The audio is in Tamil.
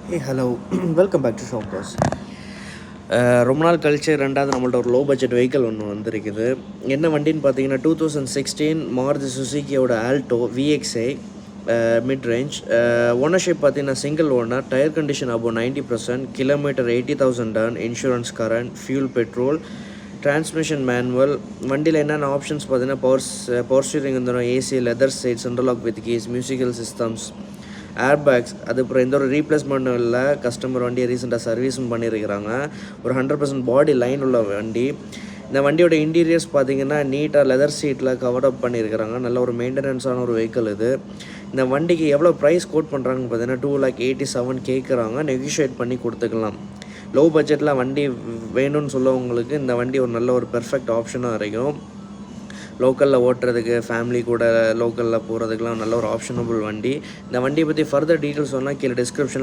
Hey hello welcome back to shoppers. ரொம்ப நாள் கழிச்சு ரெண்டாவது நம்மள்ட்ட ஒரு லோ பட்ஜெட் வெஹிக்கிள் ஒன்று வந்திருக்குது. என்ன வண்டின்னு பார்த்தீங்கன்னா 2016 மாருதி சுசுக்கியோட Alto VXI mid range. Ownership பார்த்தீங்கன்னா single owner, tyre condition above 90%, kilometre 80,000 done, insurance current, fuel petrol, transmission manual. வண்டியில் என்னென்ன ஆப்ஷன்ஸ் பார்த்தீங்கன்னா பவர் ஸ்டீரிங் வந்துடும், AC, leather seat, central lock with keys, musical systems, airbags. அது அப்புறம் எந்த ஒரு ரீப்ளேஸ்மெண்ட்டும் இல்லை. கஸ்டமர் வண்டியை ரீசெண்டாக சர்வீஸும் பண்ணியிருக்கிறாங்க. ஒரு 100% பாடி லைன் உள்ள வண்டி. இந்த வண்டியோட இன்டீரியர்ஸ் பார்த்தீங்கன்னா நீட்டாக லெதர் சீட்டில் கவர் அப் பண்ணியிருக்கிறாங்க. நல்ல ஒரு மெயின்டெனன்ஸான ஒரு வெஹிக்கிள் இது. இந்த வண்டிக்கு எவ்வளோ ப்ரைஸ் கோட் பண்ணுறாங்கன்னு பார்த்தீங்கன்னா 2,87,000 கேட்குறாங்க. நெகோஷியேட் பண்ணி கொடுத்துக்கலாம். லோ பட்ஜெட்டில் வண்டி வேணும்னு சொல்லவங்களுக்கு இந்த வண்டி ஒரு நல்ல ஒரு பெர்ஃபெக்ட் ஆப்ஷனாக இருக்கும். லோக்கலில் ஓட்டுறதுக்கு, ஃபேமிலி கூட லோக்கலில் போகிறதுக்கெலாம் நல்ல ஒரு ஆப்ஷனபிள் வண்டி. இந்த வண்டியை பற்றி ஃபர்தர் டீட்டெயில்ஸ் சொன்னால் கீழே டிஸ்கிரிப்ஷன்